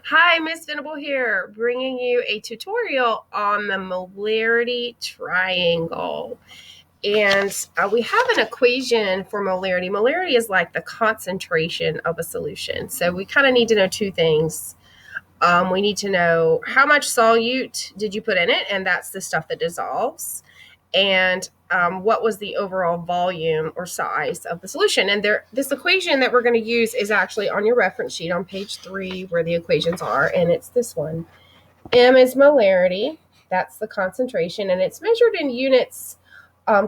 Hi, Miss Venable here, bringing you a tutorial on the molarity triangle. And we have an equation for molarity. Molarity is like the concentration of a solution. So we kind of need to know two things. We need to know how much solute did you put in it, and that's the stuff that dissolves, and what was the overall volume or size of the solution. And this equation that we're going to use is actually on your reference sheet on page 3 where the equations are, and it's this one. M is molarity, that's the concentration, and it's measured in units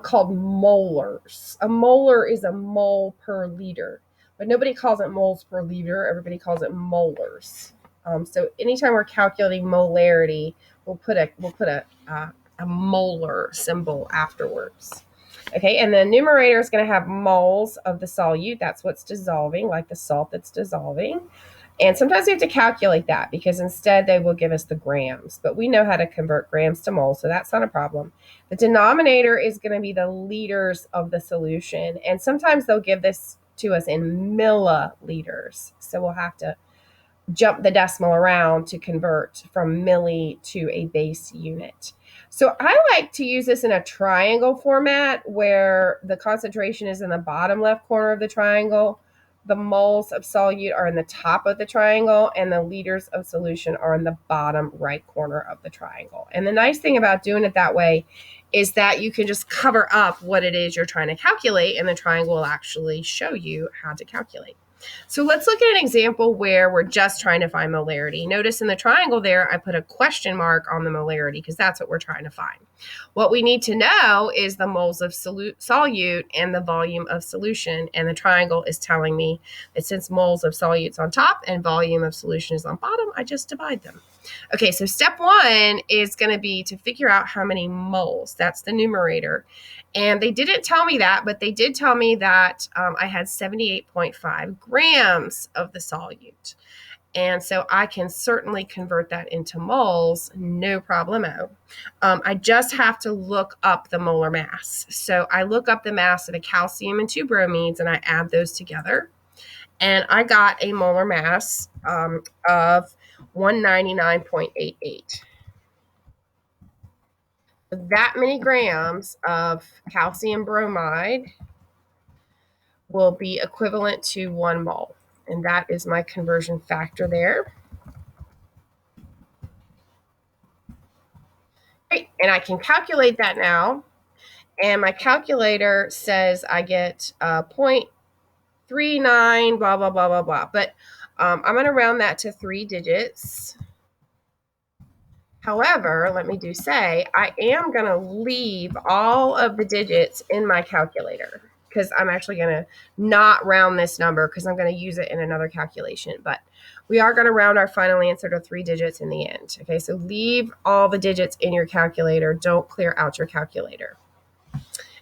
called molars. A molar is a mole per liter, but nobody calls it moles per liter. Everybody calls it molars. So anytime we're calculating molarity, we'll put a molar symbol afterwards. Okay, and the numerator is going to have moles of the solute. That's what's dissolving, like the salt that's dissolving. And sometimes we have to calculate that because instead they will give us the grams, but we know how to convert grams to moles, so that's not a problem. The denominator is going to be the liters of the solution, and sometimes they'll give this to us in milliliters, so we'll have to jump the decimal around to convert from milli to a base unit. So I like to use this in a triangle format where the concentration is in the bottom left corner of the triangle, the moles of solute are in the top of the triangle, and the liters of solution are in the bottom right corner of the triangle. And the nice thing about doing it that way is that you can just cover up what it is you're trying to calculate, and the triangle will actually show you how to calculate. So let's look at an example where we're just trying to find molarity. Notice in the triangle there, I put a question mark on the molarity because that's what we're trying to find. What we need to know is the moles of solute and the volume of solution. And the triangle is telling me that since moles of solute's on top and volume of solution is on bottom, I just divide them. Okay, so step 1 is going to be to figure out how many moles. That's the numerator. And they didn't tell me that, but they did tell me that I had 78.5 grams of the solute. And so I can certainly convert that into moles, no problemo. I just have to look up the molar mass. So I look up the mass of a calcium and 2 bromines, and I add those together. And I got a molar mass of 199.88. That many grams of calcium bromide will be equivalent to 1 mole. And that is my conversion factor there. Great. And I can calculate that now. And my calculator says I get 0.39, blah, blah, blah, blah, blah. But I'm going to round that to 3 digits. However, let me say, I am going to leave all of the digits in my calculator because I'm actually going to not round this number because I'm going to use it in another calculation. But we are going to round our final answer to 3 digits in the end. Okay, so leave all the digits in your calculator. Don't clear out your calculator.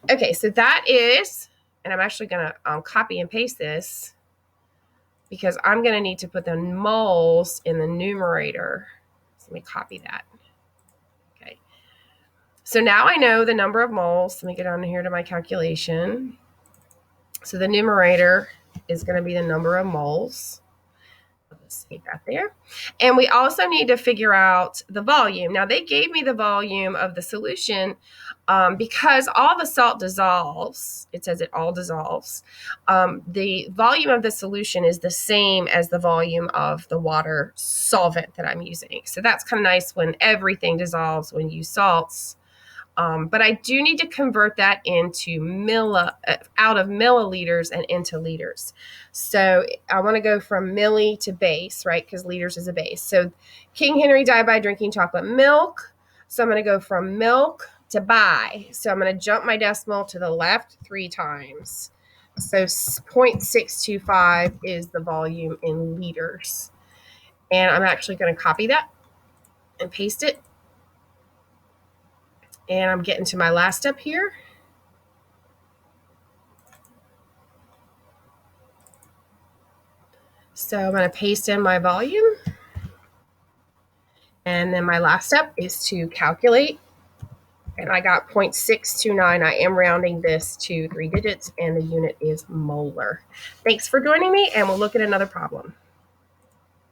Okay, so that is, and I'm actually going to copy and paste this because I'm going to need to put the moles in the numerator. So let me copy that. Okay. So now I know the number of moles. Let me get on here to my calculation. So the numerator is going to be the number of moles. Let's save that there. And we also need to figure out the volume. Now they gave me the volume of the solution because all the salt dissolves. It says it all dissolves. The volume of the solution is the same as the volume of the water solvent that I'm using. So that's kind of nice when everything dissolves when you use salts. But I do need to convert that into out of milliliters and into liters. So I want to go from milli to base, right? Because liters is a base. So King Henry died by drinking chocolate milk. So I'm going to go from milk to by. So I'm going to jump my decimal to the left 3 times. So 0.625 is the volume in liters. And I'm actually going to copy that and paste it. And I'm getting to my last step here. So I'm going to paste in my volume. And then my last step is to calculate. And I got 0.629. I am rounding this to 3 digits, and the unit is molar. Thanks for joining me, and we'll look at another problem.